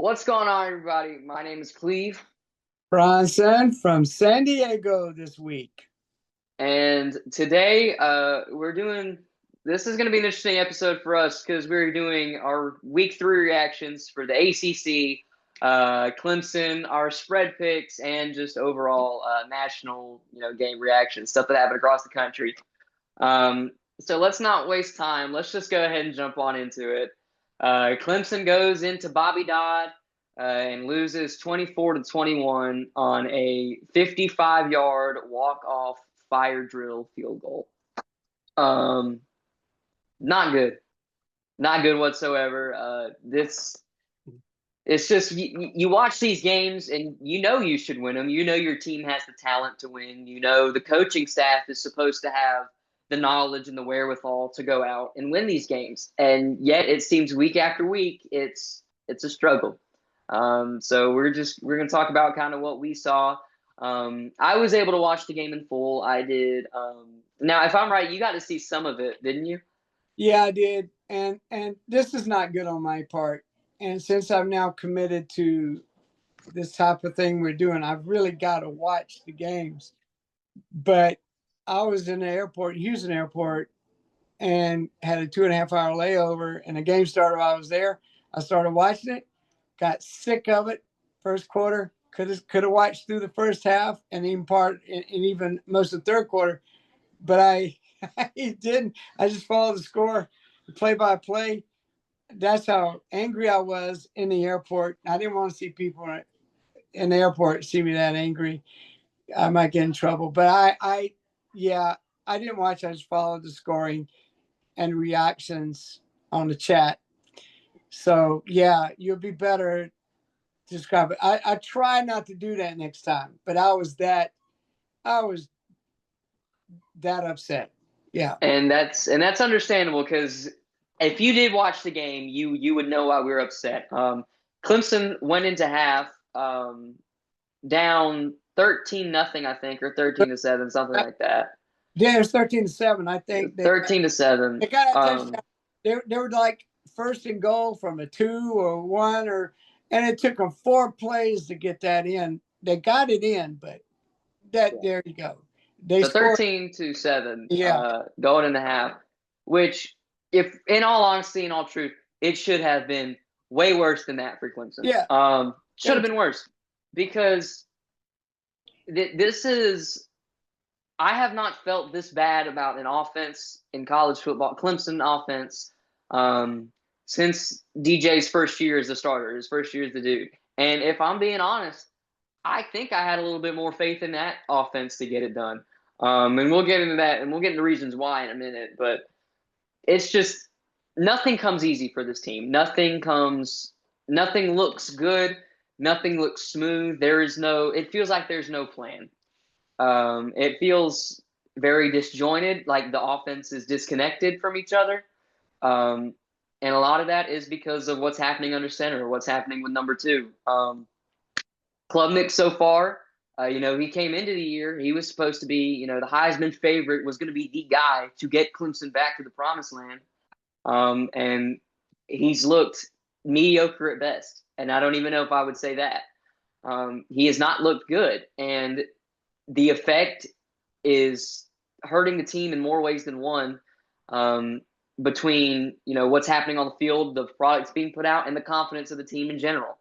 What's going on, everybody? My name is Cleve, Bronson from San Diego this week. and today we're doing this is going to be an interesting episode for us because we're doing our week 3 reactions for the ACC, Clemson, our spread picks, and just overall national game reactions, stuff that happened across the country. So let's not waste time. Let's just go ahead and jump on into it. Clemson goes into Bobby Dodd and loses 24-21 on a 55-yard walk-off fire drill field goal. Um, Not good, not good whatsoever. This it's just you watch these games and you know you should win them. You know your team has the talent to win. You know the coaching staff is supposed to have the knowledge and the wherewithal to go out and win these games. And yet it seems week after week it's a struggle. So we're gonna talk about kind of what we saw. I was able to watch the game in full. I did. Now, if I'm right, you got to see some of it, didn't you? Yeah, I did. And this is not good on my part. And since I'm now committed to this type of thing we're doing, I've really got to watch the games. But I was in the airport, Houston airport, and had a 2.5 hour layover, and the game started while I was there. I started watching it, got sick of it first quarter. Could have watched through the first half and even most of the third quarter, but I I didn't. I just followed the score, play by play. That's how angry I was in the airport. I didn't want to see people in the airport see me that angry. I might get in trouble. But yeah, I didn't watch. I just followed the scoring and reactions on the chat. So yeah, you'll be better to describe it. I try not to do that next time, but I was that upset. Yeah. And that's understandable because if you did watch the game, you would know why we were upset. Clemson went into half down 13-0, I think, or 13-7, something like that. Yeah, it was 13-7. I think they 13-7. got a touchdown. They were like first and goal from a 2 or 1 and it took them 4 plays to get that in. They got it in, but there you go. They So scored. 13-7, Yeah, going into half, which, if in all honesty and all truth, it should have been way worse than that for Clemson. yeah. Should have been worse because this is. I have not felt this bad about an offense in college football, Clemson offense, since DJ's first year as a starter, his first year as the dude. And if I'm being honest, I think I had a little bit more faith in that offense to get it done. And we'll get into that, and we'll get into reasons why in a minute. But it's just nothing comes easy for this team. Nothing looks good. Nothing looks smooth. It feels like there's no plan. It feels very disjointed, like the offense is disconnected from each other. Um, and a lot of that is because of what's happening under center, what's happening with number two. Klubnik so far, he came into the year. He was supposed to be, the Heisman favorite, was going to be the guy to get Clemson back to the promised land. And he's looked mediocre at best. And I don't even know if I would say that. He has not looked good. And the effect is hurting the team in more ways than one, between, what's happening on the field, the products being put out, and the confidence of the team in general.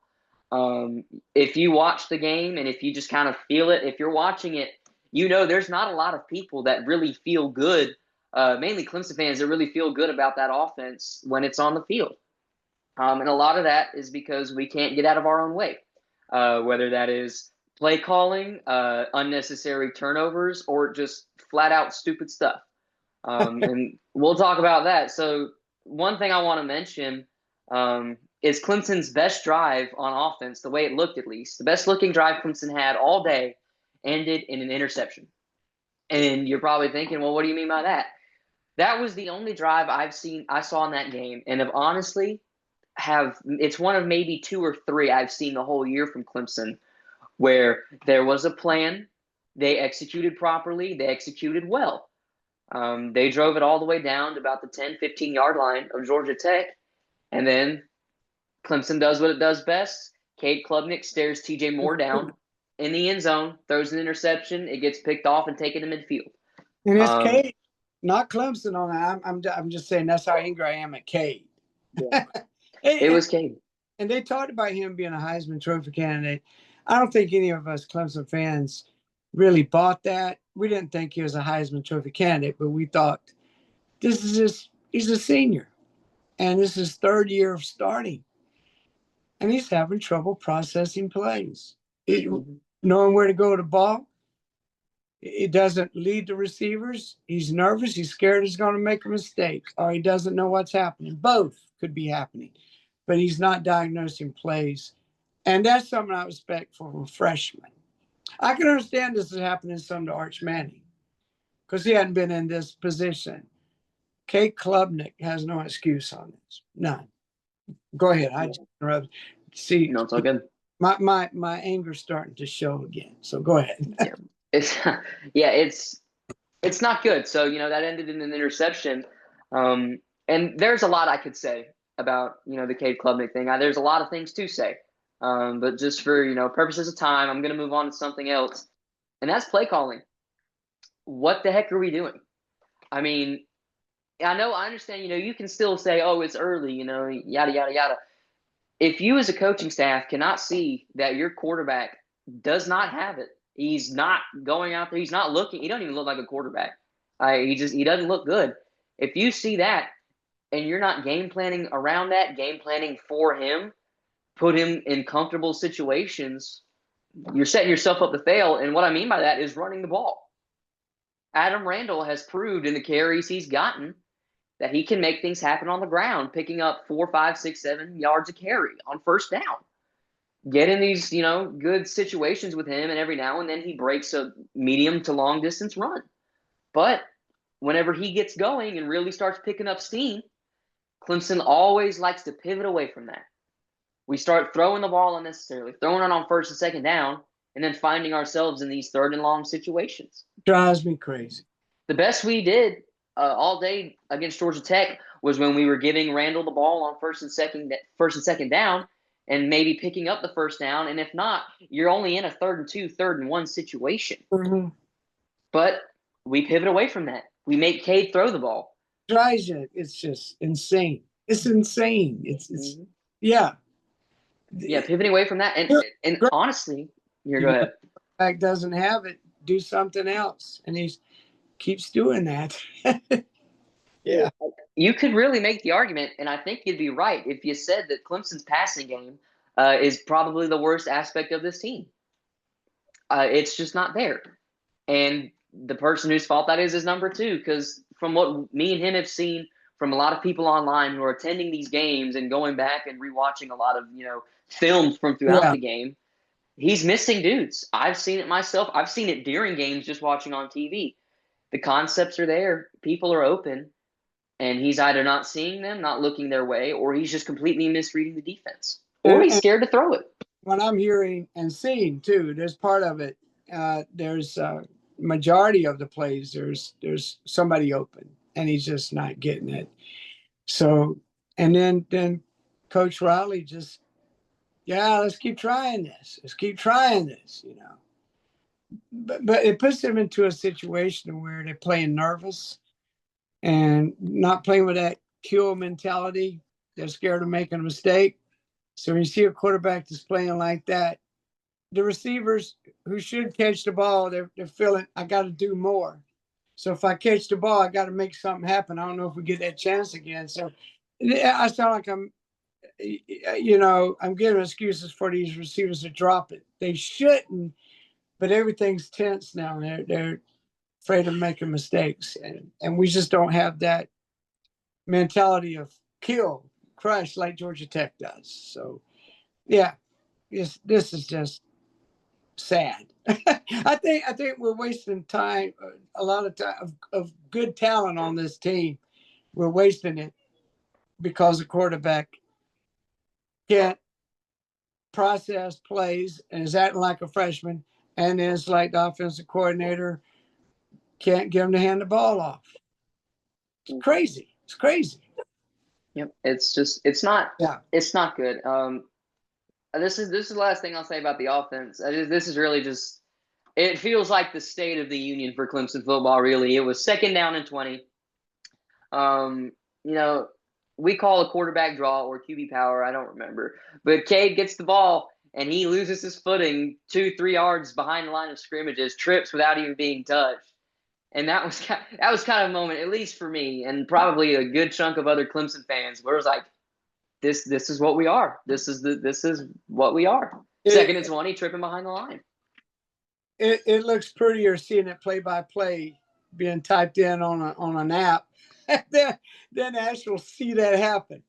If you watch the game and if you just kind of feel it, if you're watching it, there's not a lot of people that really feel good, mainly Clemson fans that really feel good about that offense when it's on the field. And a lot of that is because we can't get out of our own way, whether that is play calling, unnecessary turnovers, or just flat out stupid stuff. And we'll talk about that. So one thing I want to mention, is Clemson's best drive on offense, the way it looked at least. The best looking drive Clemson had all day ended in an interception. And you're probably thinking, well, what do you mean by that? That was the only drive I saw in that game, and have honestly it's one of maybe 2 or 3 I've seen the whole year from Clemson where there was a plan, they executed properly, they executed well. They drove it all the way down to about the 10, 15-yard line of Georgia Tech, and then Clemson does what it does best. Cade Klubnik stares TJ Moore down in the end zone, throws an interception. It gets picked off and taken to midfield. And it's Cade, not Clemson on that. I'm just saying that's how angry I am at Cade. Yeah. It was Cade. And they talked about him being a Heisman Trophy candidate. I don't think any of us Clemson fans really bought that. We didn't think he was a Heisman Trophy candidate, but we thought he's a senior. And this is his third year of starting. And he's having trouble processing plays. Knowing where to go to the ball. It doesn't lead the receivers. He's nervous. He's scared he's going to make a mistake, or he doesn't know what's happening. Both could be happening, but he's not diagnosing plays. And that's something I expect from a freshman. I can understand this is happening some to Arch Manning because he hadn't been in this position. Kate Klubnik has no excuse on this. None. Go ahead. I just interrupted. See, no, it's all good. My anger's starting to show again. So go ahead. It's not good. So that ended in an interception, and there's a lot I could say about the Cade Klubnik thing. There's a lot of things to say, but just for purposes of time, I'm going to move on to something else, and that's play calling. What the heck are we doing? I mean, I understand. You can still say, "Oh, it's early," yada yada yada. If you as a coaching staff cannot see that your quarterback does not have it, he's not going out there, he's not looking, he doesn't even look like a quarterback. He doesn't look good. If you see that and you're not game planning around that, game planning for him, put him in comfortable situations, you're setting yourself up to fail. And what I mean by that is running the ball. Adam Randall has proved in the carries he's gotten that he can make things happen on the ground, picking up 4, 5, 6, 7 yards a carry on first down. Get in these, good situations with him, and every now and then he breaks a medium to long distance run. But whenever he gets going and really starts picking up steam, Clemson always likes to pivot away from that. We start throwing the ball unnecessarily, throwing it on first and second down, and then finding ourselves in these third and long situations. Drives me crazy. The best we did all day against Georgia Tech was when we were giving Randall the ball on first and second down, and maybe picking up the first down. And if not, you're only in a 3rd and 2, 3rd and 1 situation. Mm-hmm. But we pivot away from that. We make Cade throw the ball. Drives you. It's just insane. It's insane. It's yeah. Yeah, pivoting away from that. And honestly, go ahead. Back doesn't have it. Do something else, and he keeps doing that. Yeah. You could really make the argument, and I think you'd be right if you said that Clemson's passing game is probably the worst aspect of this team. It's just not there. And the person whose fault that is number 2, because from what me and him have seen from a lot of people online who are attending these games and going back and rewatching a lot of, films from throughout the game, he's missing dudes. I've seen it myself. I've seen it during games just watching on TV. The concepts are there. People are open. And he's either not seeing them, not looking their way, or he's just completely misreading the defense. Or he's scared to throw it. What I'm hearing and seeing, too, there's part of it. There's majority of the plays, there's somebody open, and he's just not getting it. So, and then Coach Riley just, let's keep trying this. Let's keep trying this, But it puts them into a situation where they're playing nervous and not playing with that kill mentality. They're scared of making a mistake. So when you see a quarterback that's playing like that, the receivers who should catch the ball, they're feeling, I got to do more. So if I catch the ball, I got to make something happen. I don't know if we get that chance again. So I sound like I'm giving excuses for these receivers to drop it. They shouldn't, but everything's tense now. They're afraid of making mistakes, and we just don't have that mentality of kill, crush like Georgia Tech does. So, yeah, this is just sad. I think we're wasting time, a lot of time of good talent on this team. We're wasting it because the quarterback can't process plays and is acting like a freshman, and it's like the offensive coordinator can't get him to hand the ball off. It's crazy. It's crazy. Yep. It's not Yeah. it's not good. This is the last thing I'll say about the offense. This is really just it feels like the state of the union for Clemson football. Really, it was second down and 20. Um, you know, we call a quarterback draw or QB power. I don't remember, but Cade gets the ball and he loses his footing 2-3 yards behind the line of scrimmages, trips without even being touched. And that was kind of a moment, at least for me, and probably a good chunk of other Clemson fans, where it was like, this is what we are. This is what we are. Second and It, 20, tripping behind the line. it looks prettier seeing it play by play being typed in on an app than actual see that happen.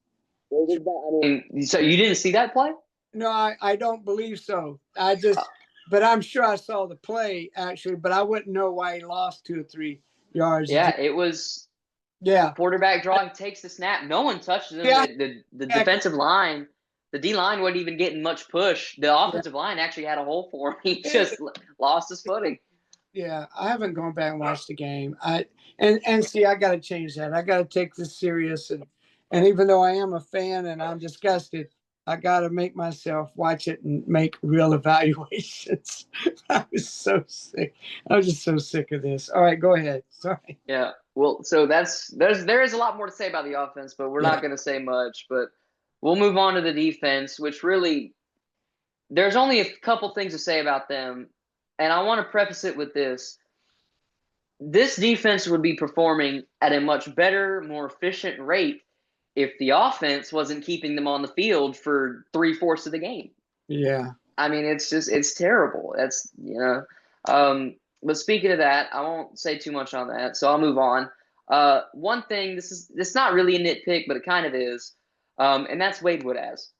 So you didn't see that play? No, I don't believe so. But I'm sure I saw the play actually, but I wouldn't know why he lost 2 or 3 yards. Yeah, it was Yeah. quarterback draw. He takes the snap. No one touches him. Yeah. The defensive line, the D line wasn't even getting much push. The Yeah. offensive line actually had a hole for him. He just lost his footing. Yeah, I haven't gone back and watched the game. And see, I got to change that. I got to take this serious, and even though I am a fan and I'm disgusted, I got to make myself watch it and make real evaluations. I was so sick. I was just so sick of this. All right, go ahead. Sorry. Yeah. Well, so there is a lot more to say about the offense, but we're Yeah. not going to say much. But we'll move on to the defense, which really there's only a couple things to say about them, and I want to preface it with this. This defense would be performing at a much better, more efficient rate if the offense wasn't keeping them on the field for 3/4 of the game. Yeah. I mean, it's terrible. But speaking of that, I won't say too much on that, so I'll move on. One thing, this not really a nitpick, but it kind of is, and that's Wade Woodaz.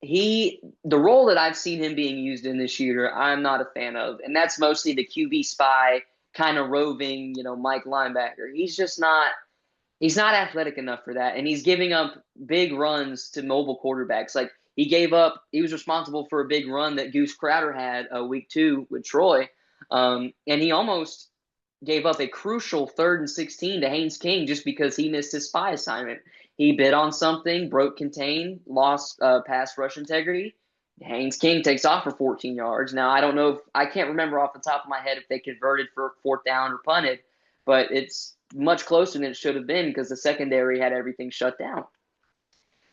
The role that I've seen him being used in this year, I'm not a fan of, and that's mostly the QB spy kind of roving, Mike linebacker. He's not athletic enough for that, and he's giving up big runs to mobile quarterbacks. Like he was responsible for a big run that Goose Crowder had week 2 with Troy, and he almost gave up a crucial 3rd and 16 to Haynes King just because he missed his spy assignment. He bid on something, broke contain, lost pass rush integrity. Haynes King takes off for 14 yards. Now, I can't remember off the top of my head if they converted for 4th down or punted, but it's much closer than it should have been because the secondary had everything shut down.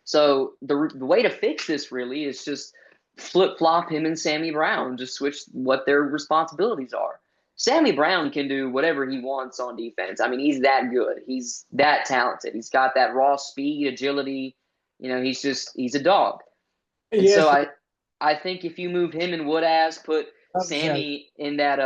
So the way to fix this really is just flip flop him and Sammy Brown, just switch what their responsibilities are. Sammy Brown can do whatever he wants on defense. I mean, he's that good. He's that talented. He's got that raw speed, agility. He's a dog. And so Yes. I think if you move him and Woodaz, put Upset. Sammy in that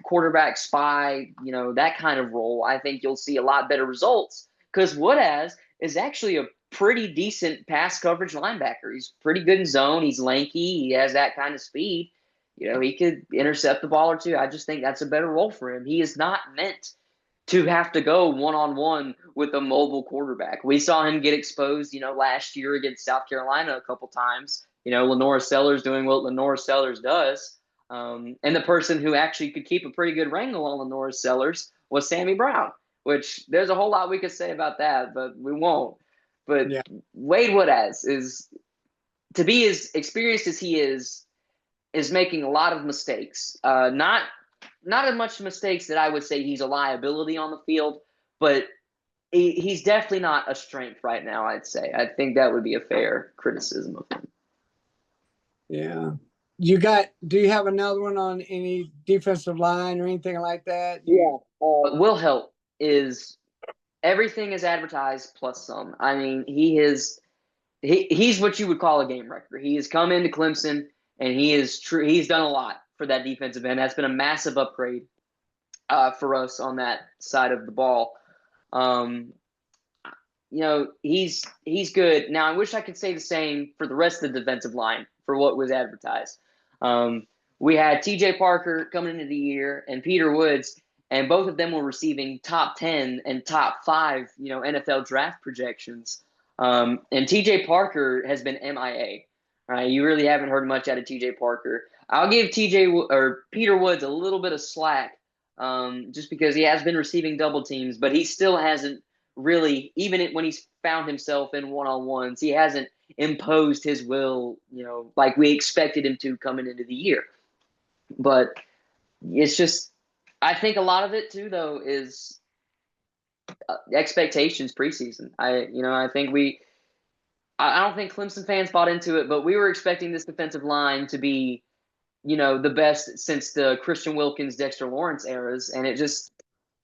quarterback spy, that kind of role, I think you'll see a lot better results because Woodaz is actually a pretty decent pass coverage linebacker. He's pretty good in zone. He's lanky. He has that kind of speed. He could intercept the ball or two. I just think that's a better role for him. He is not meant to have to go one-on-one with a mobile quarterback. We saw him get exposed, last year against South Carolina a couple times. Lenora Sellers doing what Lenora Sellers does. And the person who actually could keep a pretty good wrangle on Lenora Sellers was Sammy Brown, which there's a whole lot we could say about that, but we won't. But Yeah. Wade Woodaz is, to be as experienced as he is making a lot of mistakes. Not as much mistakes that I would say he's a liability on the field, but he's definitely not a strength right now, I'd say. I think that would be a fair criticism of him. Yeah. Do you have another one on any defensive line or anything like that? Yeah. Will Help is everything is advertised plus some. I mean, he's what you would call a game wrecker. He has come into Clemson and he's done a lot for that defensive end. That's been a massive upgrade for us on that side of the ball. He's good. Now, I wish I could say the same for the rest of the defensive line for what was advertised. We had T.J. Parker coming into the year and Peter Woods, and both of them were receiving top 10 and top 5, NFL draft projections. And T.J. Parker has been MIA. Right? You really haven't heard much out of T.J. Parker. I'll give Peter Woods a little bit of slack, just because he has been receiving double teams, but he still hasn't really, even when he's found himself in one-on-ones, he hasn't imposed his will, like we expected him to coming into the year. But it's just, I think a lot of it too, though, is expectations preseason. I think I don't think Clemson fans bought into it, but we were expecting this defensive line to be, the best since the Christian Wilkins, Dexter Lawrence eras, and it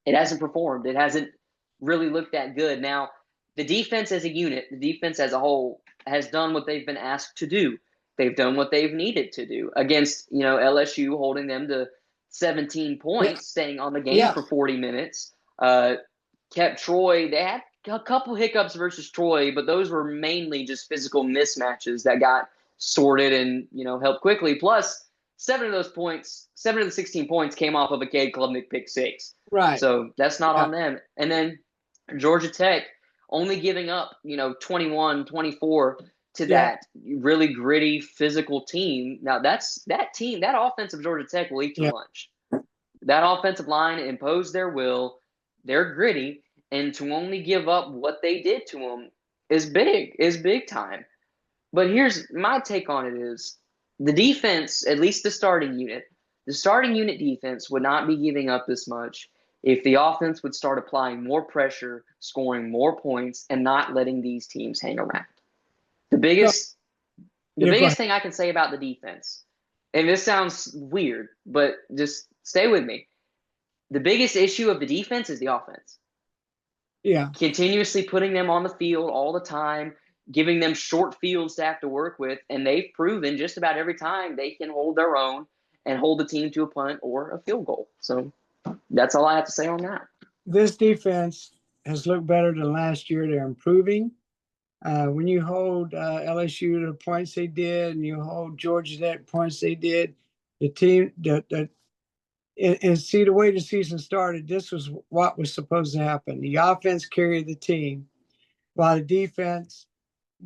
hasn't performed. It hasn't really looked that good. Now, the defense as a unit, the defense as a whole, has done what they've been asked to do. They've done what they've needed to do against, LSU, holding them to 17 Yeah. points, staying on the game Yeah. for 40 minutes. Kept Troy. They had a couple hiccups versus Troy, but those were mainly just physical mismatches that got sorted and, helped quickly. Plus, 7 of the 16 points came off of a Cade Klubnik pick six. Right. So that's not Yeah. on them. And then Georgia Tech only giving up, 21, 24 to that really gritty physical team. Now that offensive Georgia Tech will eat your lunch. That offensive line imposed their will. They're gritty, and to only give up what they did to them is big time. But here's my take on it is the defense, at least the starting unit defense would not be giving up this much if the offense would start applying more pressure, scoring more points, and not letting these teams hang around. The biggest thing I can say about the defense, and this sounds weird, but just stay with me. The biggest issue of the defense is the offense. Yeah. Continuously putting them on the field all the time, giving them short fields to have to work with, and they've proven just about every time they can hold their own and hold the team to a punt or a field goal. So that's all I have to say on that. This defense has looked better than last year. They're improving. When you hold LSU to the points they did, and you hold Georgia Tech points they did, the team, and see the way the season started, this was what was supposed to happen. The offense carried the team, while the defense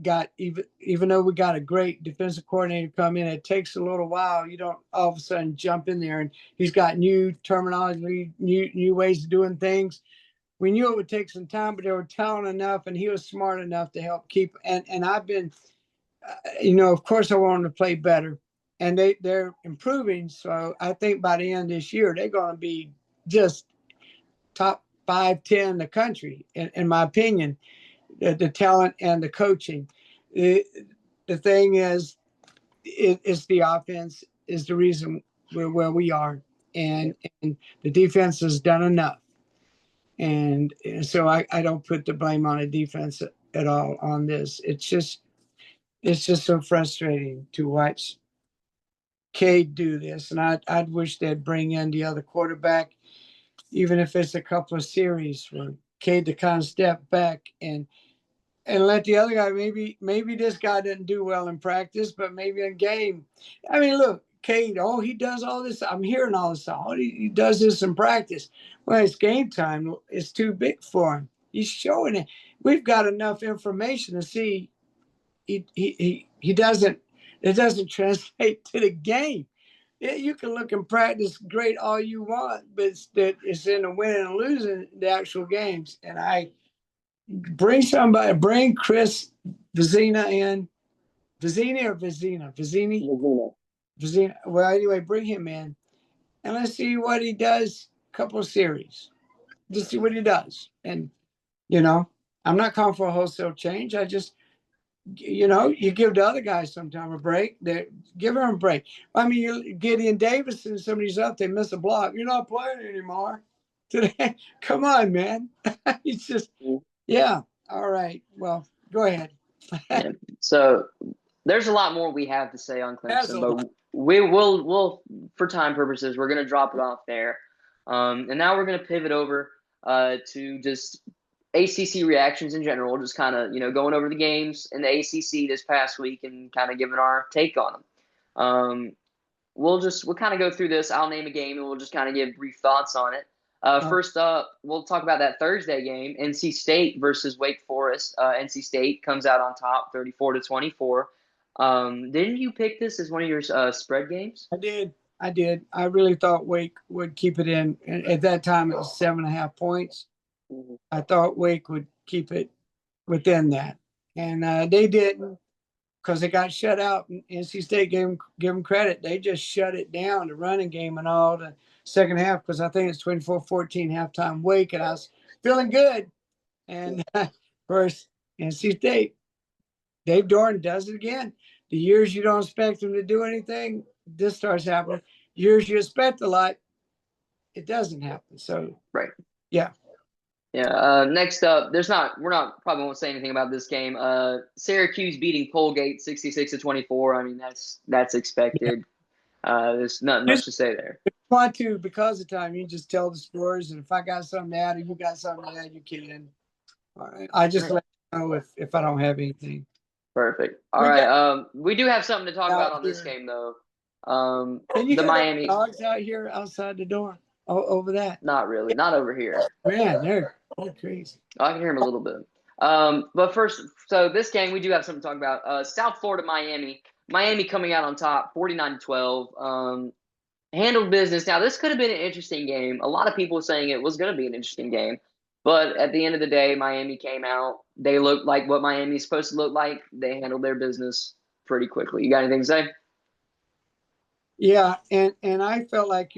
got, even though we got a great defensive coordinator come in, it takes a little while. You don't all of a sudden jump in there and he's got new terminology, new ways of doing things. We knew it would take some time, but they were talented enough and he was smart enough to help keep. And I've been, of course I want them to play better, and they're improving. So I think by the end of this year, they're going to be just top 5, 10 in the country, in my opinion. The talent and the coaching. The thing is, it's the offense is the reason we're where we are, and the defense has done enough. And so I don't put the blame on the defense at all on this. It's just so frustrating to watch Cade do this, and I'd wish they'd bring in the other quarterback, even if it's a couple of series for Cade to kind of step back and let the other guy, maybe this guy didn't do well in practice, but maybe in game. I mean, look, Cade, he does all this. I'm hearing all this. He does this in practice. Well, it's game time. It's too big for him. He's showing it. We've got enough information to see he doesn't, it doesn't translate to the game. You can look in practice great all you want, but it's in the winning and losing the actual games. And bring Chris Vizina in. Vizina or Vizina? Vizina. Well, anyway, bring him in and let's see what he does. Couple of series. Just see what he does. And, I'm not calling for a wholesale change. I just, you give the other guys sometime a break. Give them a break. I mean, Gideon Davis and somebody's up, they miss a block. You're not playing anymore today. Come on, man. It's just, yeah. All right. Well, go ahead. Yeah. So there's a lot more we have to say on Clemson, but we'll for time purposes, we're going to drop it off there. And now we're going to pivot over to just ACC reactions in general, just kind of, going over the games in the ACC this past week and kind of giving our take on them. We'll kind of go through this. I'll name a game and we'll just kind of give brief thoughts on it. First up, we'll talk about that Thursday game, NC State versus Wake Forest. NC State comes out on top, 34-24. Didn't you pick this as one of your spread games? I did. I really thought Wake would keep it in. At that time, it was 7.5 points. Mm-hmm. I thought Wake would keep it within that. And they didn't, because they got shut out. NC State give them credit. They just shut it down, the running game and all, the second half, because I think it's 24-14 halftime wake, and I was feeling good. And of course, NC State, Dave Doran does it again. The years you don't expect him to do anything, this starts happening. Years you expect a lot, it doesn't happen. So, Right. yeah. Yeah. Next up, we're not probably won't say anything about this game. Syracuse beating Colgate 66-24. I mean, that's expected. There's nothing much to say there. If you want to, because of time, you just tell the scores. And if I got something to add, or you got something to add, you can. All right. I just let you know if I don't have anything. Perfect. All right. We do have something to talk about on this game, though. Can you the hear Miami the dogs out here outside the door? Over that? Not really. Not over here. Man, they're crazy. I can hear them a little bit. But first, so this game, we do have something to talk about. South Florida, Miami. Miami coming out on top, 49-12. Handled business. Now, this could have been an interesting game. A lot of people were saying it was going to be an interesting game. But at the end of the day, Miami came out. They looked like what Miami's supposed to look like. They handled their business pretty quickly. You got anything to say? Yeah, and I felt like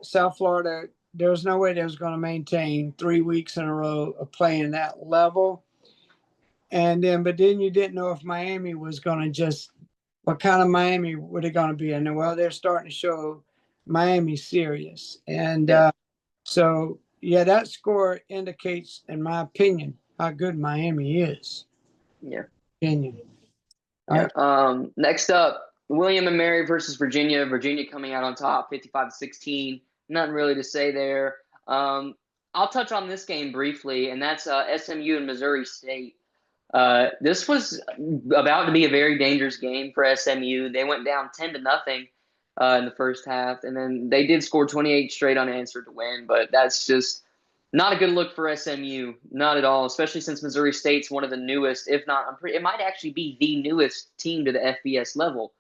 South Florida, there was no way they was going to maintain 3 weeks in a row of playing that level. But then you didn't know if Miami was going to what kind of Miami were they going to be? And well, they're starting to show Miami serious. And so, yeah, that score indicates, in my opinion, how good Miami is. Yeah. Opinion. Yeah. Right. Next up, William and Mary versus Virginia. Virginia coming out on top, 55-16. Nothing really to say there. I'll touch on this game briefly, and that's SMU and Missouri State. This was about to be a very dangerous game for SMU. They went down 10-0 in the first half, and then they did score 28 straight unanswered to win. But that's just not a good look for SMU, not at all. Especially since Missouri State's one of the newest, if not, it might actually be the newest team to the FBS level.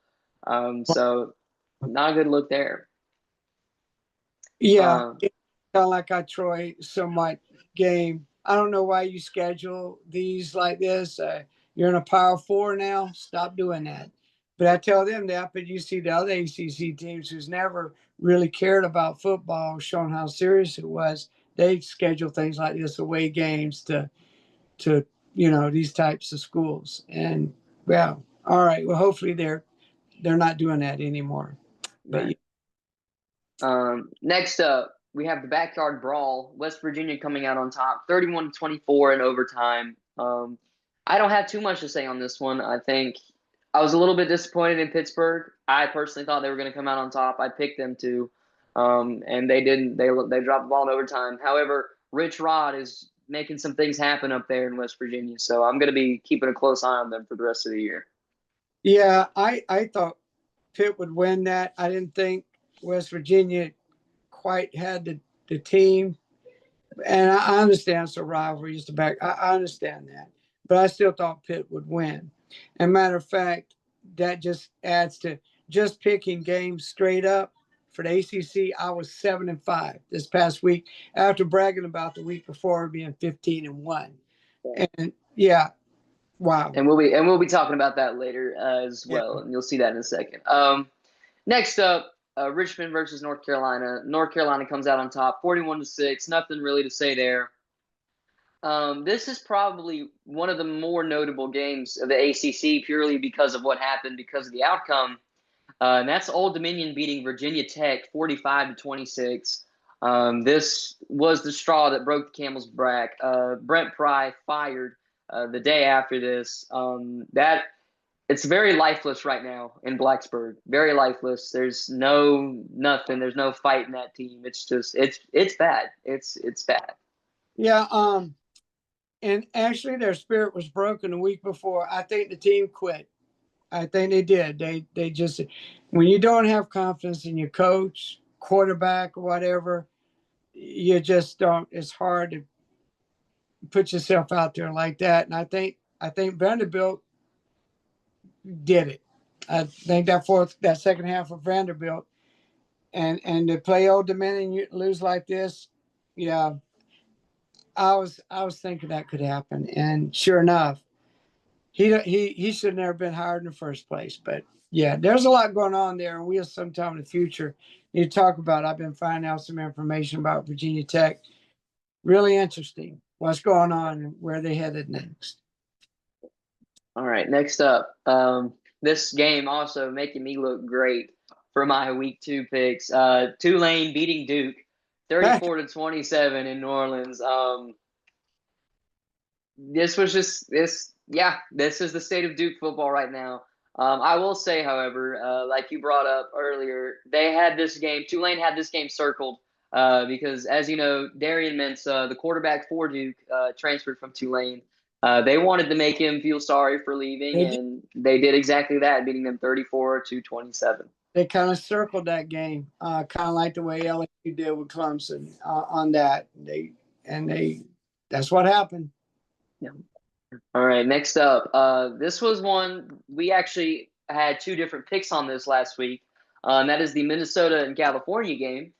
So not a good look there. Yeah, it's kind of like a Troy somewhat game. I don't know why you schedule these like this. You're in a Power Four now. Stop doing that. But I tell them that. But you see the other ACC teams who's never really cared about football, showing how serious it was. They schedule things like this, away games to these types of schools. And well, all right. Well, hopefully they're not doing that anymore. Right. Next up, we have the backyard brawl. West Virginia coming out on top, 31-24 in overtime. I don't have too much to say on this one. I think I was a little bit disappointed in Pittsburgh. I personally thought they were going to come out on top. I picked them to, and they didn't. They dropped the ball in overtime. However, Rich Rod is making some things happen up there in West Virginia, so I'm going to be keeping a close eye on them for the rest of the year. Yeah, I thought Pitt would win that. I didn't think West Virginia quite had the team. And I understand it's a rivalry. Just back. I understand that. But I still thought Pitt would win. And matter of fact, that just adds to just picking games straight up. For the ACC, I was 7-5 this past week after bragging about the week before being 15-1. And yeah, wow. And we'll be talking about that later as well, and you'll see that in a second. Next up, Richmond versus North Carolina. North Carolina comes out on top, 41-6. Nothing really to say there. This is probably one of the more notable games of the ACC purely because of what happened, because of the outcome. And that's Old Dominion beating Virginia Tech 45-26. This was the straw that broke the camel's back. Brent Pry fired the day after this. It's very lifeless right now in Blacksburg. Very lifeless. There's nothing. There's no fight in that team. It's just it's bad. It's bad. Yeah. And actually, their spirit was broken the week before. I think the team quit. I think they did. They just, when you don't have confidence in your coach, quarterback, or whatever, you just don't. It's hard to put yourself out there like that. And I think Vanderbilt did it. I think that second half of Vanderbilt, and to play Old Dominion, you lose like this, yeah. I was thinking that could happen, and sure enough, he should have never been hired in the first place. But yeah, there's a lot going on there, and we'll sometime in the future need to talk about. I've been finding out some information about Virginia Tech. Really interesting. What's going on and where they headed next. All right, next up, this game also making me look great for my week 2 picks. Tulane beating Duke, 34-27 in New Orleans. This was just this. Yeah, this is the state of Duke football right now. I will say, however, like you brought up earlier, they had this game. Tulane had this game circled because, as you know, Darian Mensah, the quarterback for Duke, transferred from Tulane. They wanted to make him feel sorry for leaving, and they did exactly that, beating them 34-27. They kind of circled that game, kind of like the way LSU did with Clemson on that. That's what happened. Yeah. All right, next up. This was one we actually had 2 different picks on this last week, and that is the Minnesota and California game.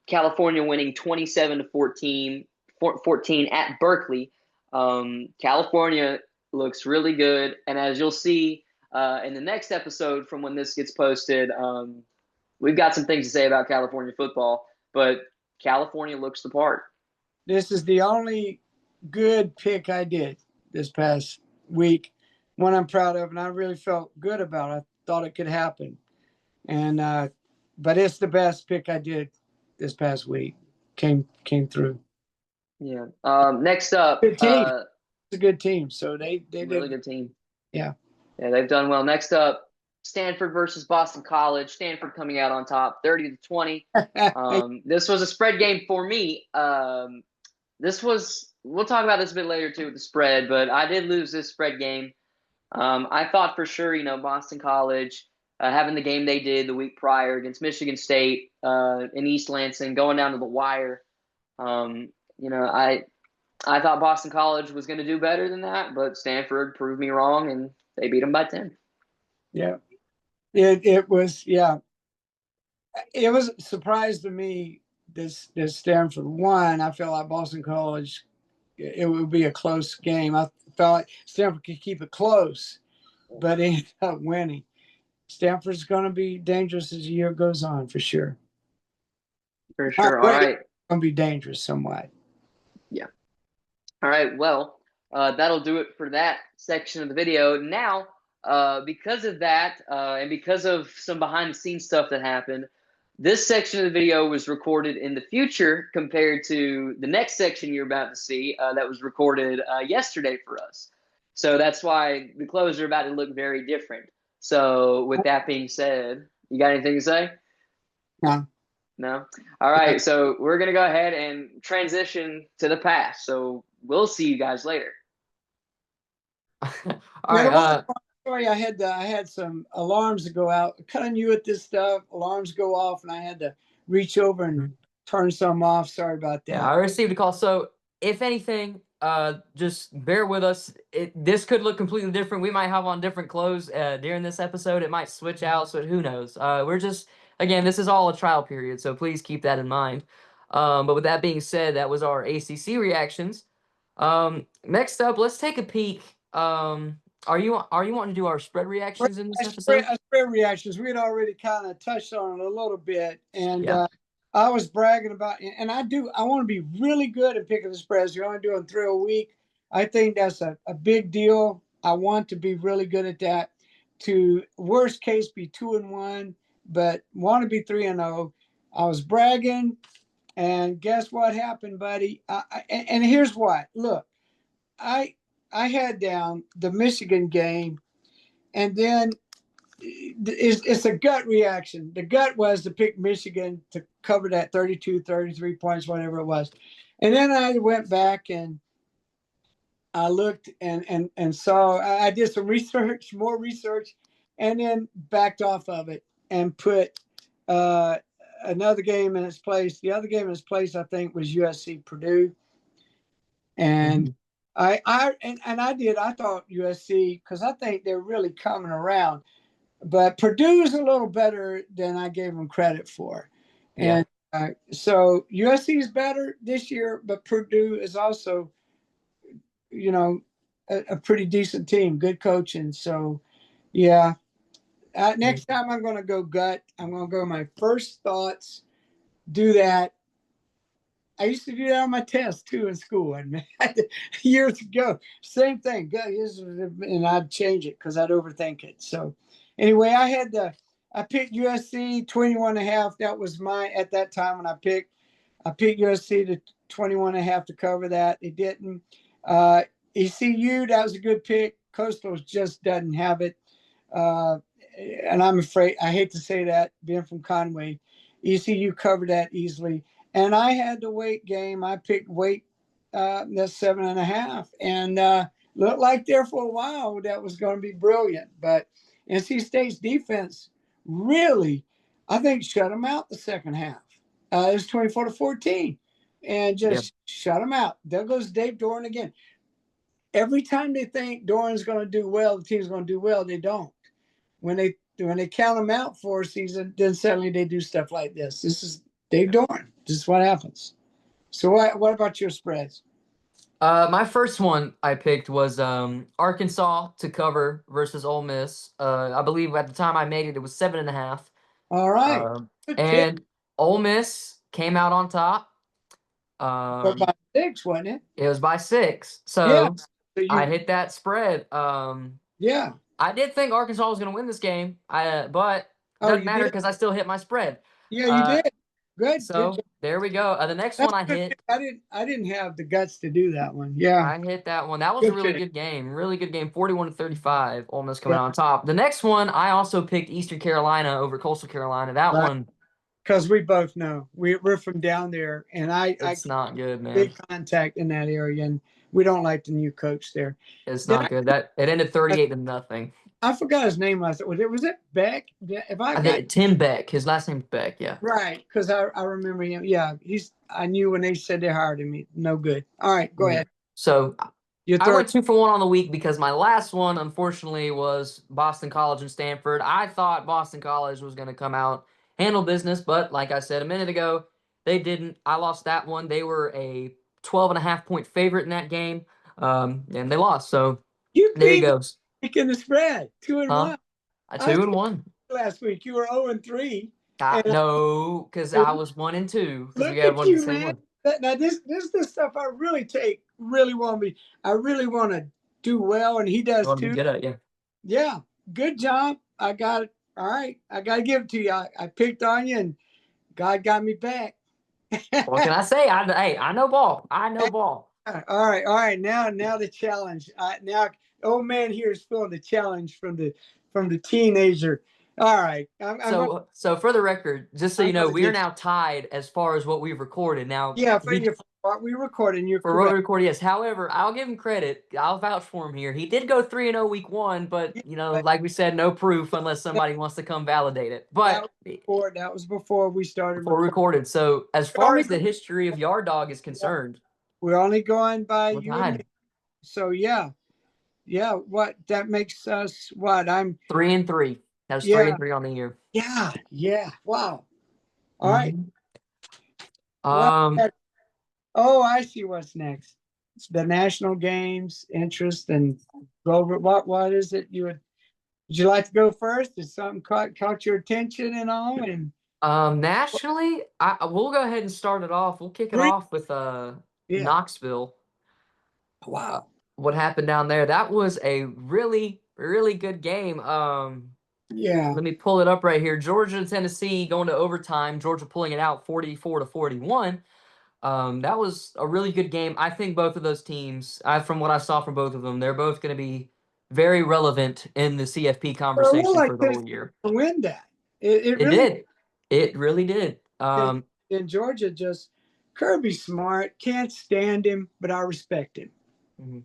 California winning 27-14 at Berkeley. California looks really good, and as you'll see in the next episode from when this gets posted, we've got some things to say about California football, but California looks the part. This is the only good pick I did this past week, one I'm proud of, and I really felt good about it. I thought it could happen, and but it's the best pick I did this past week. Came through. Yeah. Next up, good team. It's a good team, so they really did. Good team. Yeah, they've done well. Next up, Stanford versus Boston College. Stanford coming out on top, 30-20. This was a spread game for me. We'll talk about this a bit later too with the spread, but I did lose this spread game. I thought for sure, Boston College having the game they did the week prior against Michigan State in East Lansing, going down to the wire. I thought Boston College was going to do better than that, but Stanford proved me wrong, and they beat them by 10. Yeah, it was. Yeah, it was a surprise to me. This Stanford won. I felt like Boston College, it would be a close game. I felt like Stanford could keep it close, but it ended up winning. Stanford's going to be dangerous as the year goes on, for sure. For sure. All right. It's going to be dangerous somewhat. Yeah. All right. Well, that'll do it for that section of the video. Now, because of that and because of some behind-the-scenes stuff that happened, this section of the video was recorded in the future compared to the next section you're about to see that was recorded yesterday for us. So that's why the clothes are about to look very different. So with that being said, you got anything to say? No. No? All right. So we're going to go ahead and transition to the past. So we'll see you guys later. All right. Sorry, I had some alarms to go out. Kind of new at this stuff. Alarms go off, and I had to reach over and turn some off. Sorry about that. Yeah, I received a call. So if anything, just bear with us. This could look completely different. We might have on different clothes during this episode. It might switch out, so who knows? We're just, again, this is all a trial period, so please keep that in mind. But with that being said, that was our ACC reactions. Next up, let's take a peek. Are you wanting to do our spread reactions in this episode? Spread reactions. We had already kind of touched on it a little bit, and I was bragging about, and I want to be really good at picking the spreads. You're only doing 3 a week. I think that's a big deal. I want to be really good at that. To worst case, be 2-1, but want to be 3-0. I was bragging, and guess what happened, buddy? And here's why. Look, I had down the Michigan game, and then it's a gut reaction. The gut was to pick Michigan to cover that 32, 33 points, whatever it was. And then I went back and I looked and saw, I did some research, more research, and then backed off of it and put another game in its place. The other game in its place, I think, was USC Purdue. And I thought USC, because I think they're really coming around. But Purdue's a little better than I gave them credit for. And So USC is better this year, but Purdue is also, you know, a pretty decent team, good coaching. So, yeah. Next time I'm going to go gut. I'm going to go my first thoughts. Do that. I used to do that on my test too in school. And years ago, same thing. And I'd change it because I'd overthink it. So, anyway, I picked USC 21.5. That was at that time when I picked USC to 21.5 to cover that. It didn't. Uh, ECU, that was a good pick. Coastal just doesn't have it. Uh, and I'm afraid, I hate to say that, being from Conway, ECU covered that easily. And I had the weight game. I picked weight, that's 7.5. And looked like there for a while that was going to be brilliant. But NC State's defense really, I think, shut them out the second half. It was 24-14 and just shut them out. There goes Dave Doran again. Every time they think Doran's going to do well, the team's going to do well, they don't. When they count them out for a season, then suddenly they do stuff like this. This is Dave Doran. This is what happens. So what about your spreads? My first one I picked was Arkansas to cover versus Ole Miss. I believe at the time I made it, it was 7.5. All right. Good pick. And Ole Miss came out on top. But by 6, wasn't it? It was by 6. So Yeah. So I hit that spread. Yeah. I did think Arkansas was going to win this game, but it doesn't matter because I still hit my spread. Yeah, you did. Good. So there we go. The next one I hit. I didn't have the guts to do that one. Yeah. I hit that one. That was a really good game. Really good game. 41-35. Ole Miss coming out on top. The next one I also picked Eastern Carolina over Coastal Carolina. That one. Because we both know we're from down there, and it's not good, man. Big contact in that area, and we don't like the new coach there. It's not good. That it ended 38-0. I forgot his name last. Was it Beck? Tim Beck. His last name's Beck. Yeah. Right, because I remember him. Yeah, I knew when they said they hired him. No good. All right, go ahead. So I went 2 for 1 on the week because my last one, unfortunately, was Boston College and Stanford. I thought Boston College was going to come out, handle business, but like I said a minute ago, they didn't. I lost that one. They were a 12.5-point favorite in that game, and they lost. So there you go. In the spread, 2-1. 2-1 last week. You were 0-3. No, because I was 1-2. Look at you, man. Now this is the stuff I really take. I really want to do well, and he does too. Good at, yeah. Yeah, good job. I got it. All right, I got to give it to you. I picked on you, and God got me back. What can I say? I know ball. I know ball. All right. Now the challenge. Now, old man here is feeling the challenge from the teenager. All right. So for the record, just so you know, we are now tied as far as what we've recorded. Now, yeah, for what we recorded, you're for what we recorded, yes. However, I'll give him credit. I'll vouch for him here. He did go 3-0 week 1, but like we said, no proof unless somebody wants to come validate it. But that was before we started. Before recorded. So as far as the history of Yard Dog is concerned, we're only going by you and me. So yeah. What that makes us? What I'm 3-3. That was 3-3 on the year. Yeah. Wow. All right. I see what's next. It's the national games interest and go over. What is it? Would you like to go first? Did something caught your attention and all? And nationally, we'll go ahead and start it off. We'll kick it off with Knoxville. Wow. What happened down there? That was a really, really good game. Let me pull it up right here. Georgia and Tennessee going to overtime. Georgia pulling it out 44-41. That was a really good game. I think both of those teams, from what I saw from both of them, they're both going to be very relevant in the CFP conversation for the whole year. Win that. It really did. It really did. And Georgia Kirby's smart. Can't stand him, but I respect him. Mm-hmm.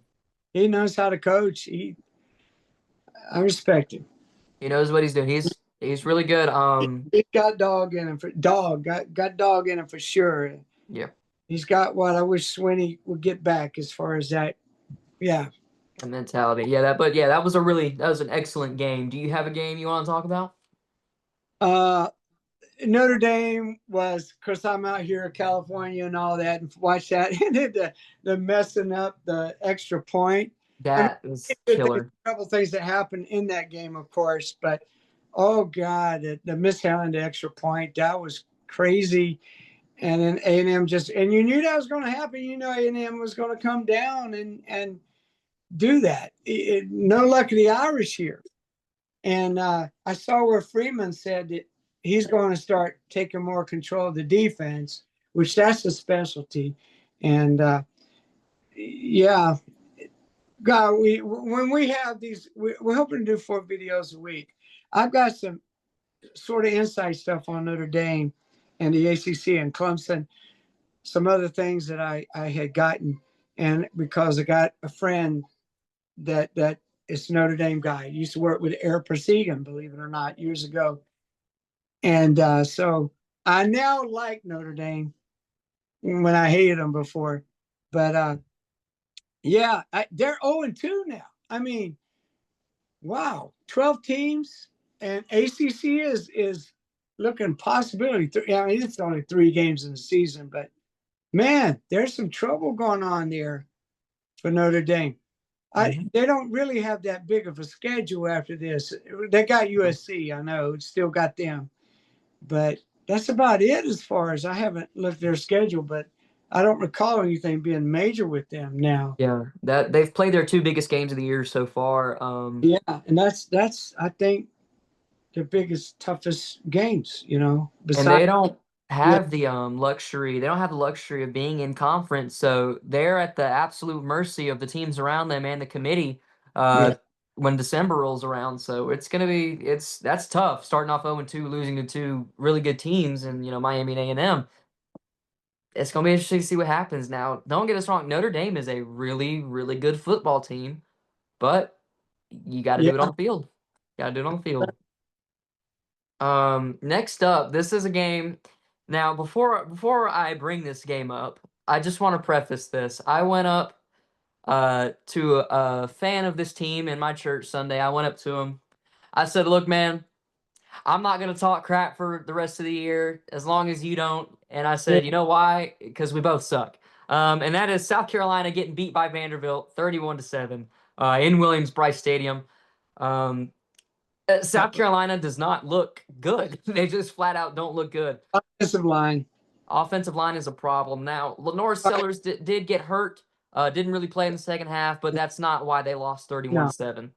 He knows how to coach. I respect him. He knows what he's doing. He's really good. He's got dog in him got dog in him for sure. Yeah. He's got what I wish Swinney would get back as far as that. Yeah. The mentality. Yeah, that was an excellent game. Do you have a game you want to talk about? Notre Dame was, of course, I'm out here in California and all that, and watch that, and then the messing up the extra point. I mean, That was there's a killer. couple things that happened in that game, of course, but oh god, the mishandling the extra point, that was crazy. And then A&M just, and you knew that was going to happen. You know, A&M was going to come down and do that. No luck of the Irish here. And I saw where Freeman said that he's going to start taking more control of the defense, which that's a specialty. And yeah, God, when we have these, we're hoping to do 4 videos a week. I've got some sort of inside stuff on Notre Dame and the ACC and Clemson, some other things that I had gotten, and because I got a friend that is a Notre Dame guy, he used to work with Eric Persigan, believe it or not, years ago, and so I now like Notre Dame when I hated them before, but yeah, they're 0-2 now. I mean, wow, 12 teams, and ACC is looking possibility. I mean, it's only 3 games in the season, but man, there's some trouble going on there for Notre Dame. They don't really have that big of a schedule after this. They got USC, I know, still got them, but that's about it as far as I haven't looked at their schedule, but I don't recall anything being major with them now. Yeah, that they've played their 2 biggest games of the year so far. Yeah, and that's I think the biggest, toughest games, And besides they don't yeah, have the luxury. They don't have the luxury of being in conference, so they're at the absolute mercy of the teams around them and the committee yeah, when December rolls around. So that's tough. Starting off 0-2, losing to 2 really good teams, and Miami and A&M. It's gonna be interesting to see what happens. Now, don't get us wrong. Notre Dame is a really, really good football team, but you got to do it on yeah. the field. Got to do it on the field. Next up, this is a game. Now, before I bring this game up, I just want to preface this. I went up to a fan of this team in my church Sunday. I went up to him. I said, "Look, man, I'm not gonna talk crap for the rest of the year as long as you don't." And I Yeah. said, "You know why? Because we both suck." And that is South Carolina getting beat by Vanderbilt, 31-7, in Williams-Brice Stadium. Um, South Carolina does not look good. They just flat out don't look good. Offensive line. Offensive line is a problem. Now, Lenore Sellers did get hurt, didn't really play in the second half, but that's not why they lost No. 31-7.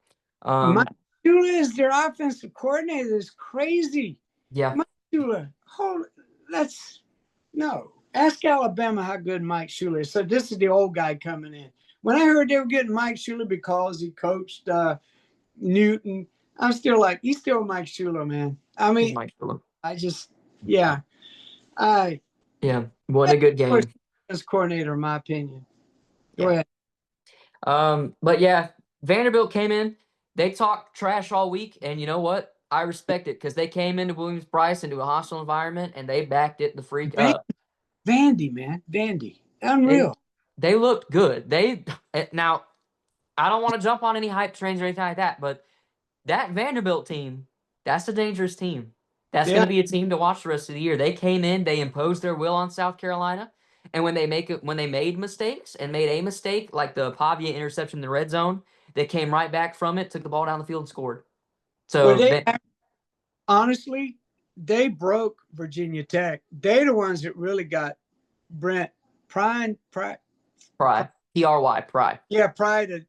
Mike Shula is their offensive coordinator. Is crazy. Yeah, Mike Shula. Let's no. Ask Alabama how good Mike Shula is. So this is the old guy coming in. When I heard they were getting Mike Shula because he coached Newton, I'm still like, he's still Mike Shula, man. I he's mean, Mike Phillip. I just, yeah, I Yeah, wasn't a good game. as coordinator, in my opinion. Go Yeah. ahead. But yeah, Vanderbilt came in. They talked trash all week, and you know what? I respect it because they came into Williams-Brice into a hostile environment and they backed it the freak up. Vandy, man, Vandy, They unreal. they looked good. Now I don't want to jump on any hype trains or anything like that, but that Vanderbilt team, that's a dangerous team. That's going Yeah, to be a team to watch the rest of the year. They came in, they imposed their will on South Carolina, and when they made mistakes and made a mistake like the Pavia interception in the red zone, they came right back from it, took the ball down the field, and scored. well, So honestly, they broke Virginia Tech. They're the ones that really got Brent Pride. Pry, Pry. Yeah, Pride.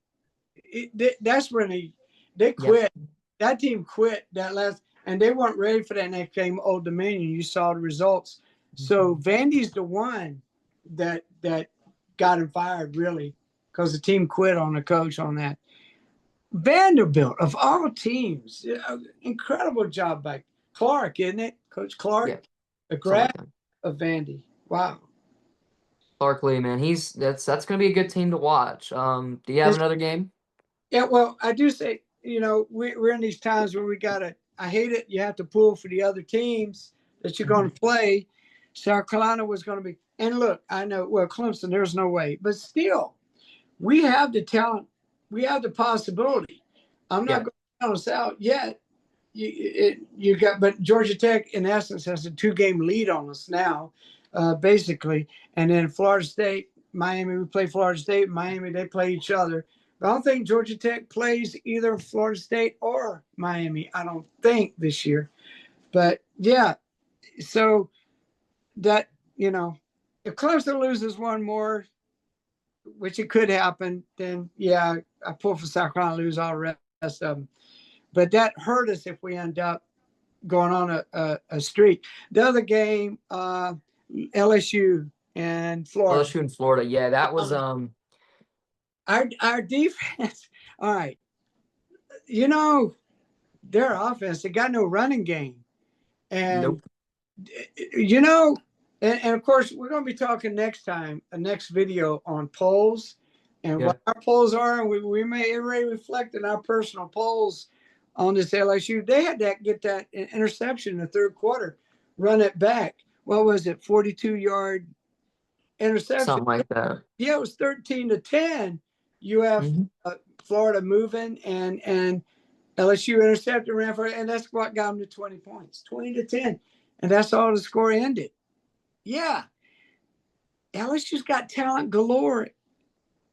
That's when they Yep. quit. That team quit that last, and they weren't ready for that next game. Old Dominion. You saw the results. So Vandy's the one that got him fired, really, because the team quit on the coach on that. Vanderbilt, of all teams, incredible job by Clark, isn't it? Coach Clark, Yeah. a Something grad like that. of Vandy. Wow. Clark Lee, man, that's going to be a good team to watch. Do you have another game? Yeah, well, I do say, we're in these times where I hate it. You have to pull for the other teams that you're going to play. South Carolina was going to be, and look, I know, well, Clemson, there's no way, but still, we have the talent. We have the possibility. I'm not Yeah. going to count us out yet, but Georgia Tech in essence has a 2-game lead on us now, basically. And then Florida State, Miami, we play Florida State, Miami, they play each other. But I don't think Georgia Tech plays either Florida State or Miami. I don't think this year. But yeah, so that, if Clemson loses one more, which it could happen, then yeah, I pull for South Carolina, lose all the rest of them. But that hurt us if we end up going on a streak. The other game, LSU and Florida. LSU and Florida. Yeah, that was our defense. All right, their offense. They got no running game, and nope. And of course we're going to be talking next time, a next video on polls and what our polls are, and we may already reflect in our personal polls on this LSU. They had to get that interception in the third quarter, run it back. What was it, 42-yard interception? Something like that. Yeah, it was 13-10. You have Florida moving, and LSU intercepted, ran for it, and that's what got them to 20 points, 20-10. And that's all the score ended. Yeah. LSU's got talent galore,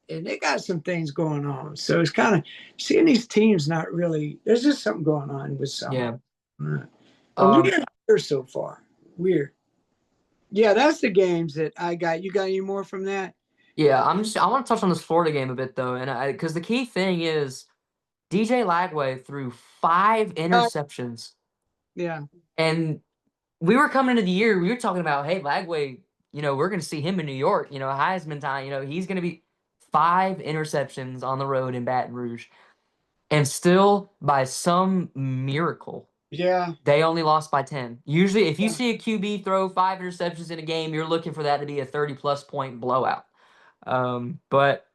and they got some things going on. So it's kind of seeing these teams not really, there's just something going on with some. Yeah. But we're not here so far. Weird. Yeah, that's the games that I got. You got any more from that? Yeah, I want to touch on this Florida game a bit, though. And because the key thing is DJ Lagway threw 5 interceptions. Yeah. And we were coming into the year, we were talking about, hey, Lagway, we're going to see him in New York, Heisman time, he's going to be 5 interceptions on the road in Baton Rouge. And still, by some miracle, they only lost by 10. Usually, if you see a QB throw 5 interceptions in a game, you're looking for that to be a 30-plus point blowout. But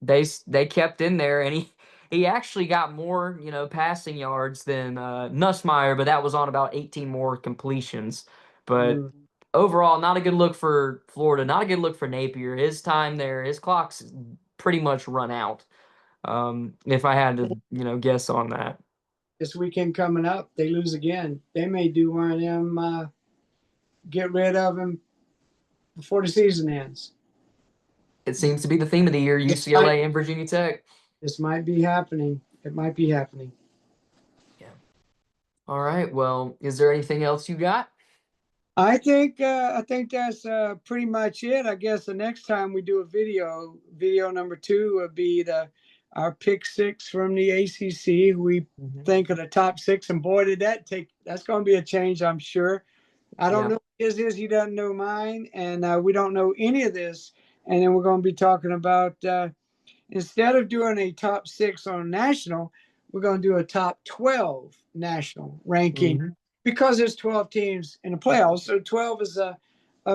they kept in there, and he actually got more, passing yards than Nussmeier, but that was on about 18 more completions. But overall, not a good look for Florida, not a good look for Napier. His time there, his clock's pretty much run out. If I had to, guess on that. This weekend coming up, they lose again. They may do one of them, get rid of him before the season ends. It seems to be the theme of the year, UCLA and Virginia Tech. This might be happening. It might be happening. Yeah. All right. Well, is there anything else you got? I think that's pretty much it. I guess the next time we do a video number 2 would be our pick 6 from the ACC. We think of the top 6, and boy, that's going to be a change, I'm sure. I don't know his is. He doesn't know mine, and we don't know any of this. And then we're going to be talking about, instead of doing a top 6 on national, we're going to do a top 12 national ranking because there's 12 teams in the playoffs. So 12 is a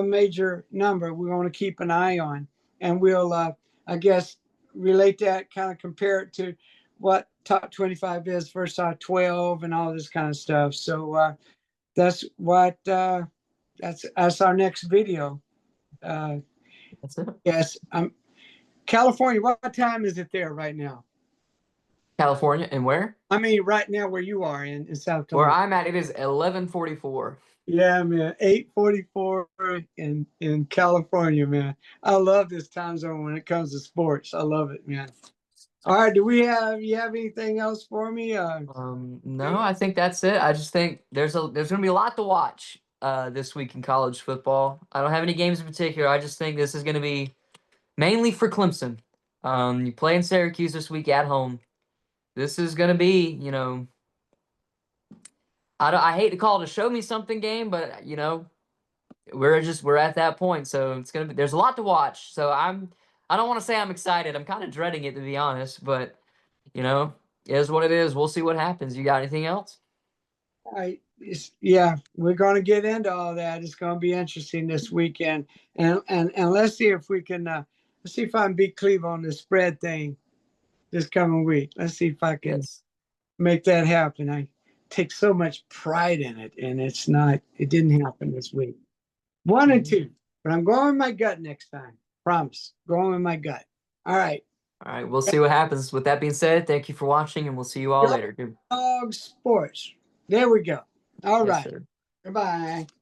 major number we want to keep an eye on. And we'll, I guess, relate that, kind of compare it to what top 25 is versus top 12 and all this kind of stuff. So that's what, that's our next video. That's it. Yes. California, what time is it there right now? California, and where? I mean, right now where you are in South Carolina. Where I'm at, it is 11:44. Yeah, man. 8:44 in California, man. I love this time zone when it comes to sports. I love it, man. All right. You have anything else for me? No, I think that's it. I just think there's going to be a lot to watch this week in college football. I don't have any games in particular. I just think this is going to be mainly for Clemson. You play in Syracuse this week at home. This is going to be, I hate to call it a show me something game, but we're at that point. So it's going to be, there's a lot to watch. So I don't want to say I'm excited. I'm kind of dreading it, to be honest, but it is what it is. We'll see what happens. You got anything else? Yeah, we're going to get into all that. It's going to be interesting this weekend, and let's see if we can. Let's see if I can beat Cleveland on the spread thing this coming week. Let's see if I can make that happen. I take so much pride in it, and it didn't happen this week. 1 and 2, but I'm going with my gut next time. Promise. Going with my gut. All right. All right. We'll see what happens. With that being said, thank you for watching, and we'll see you all later. Dog Sports. There we go. All Yes, right. sir. Goodbye.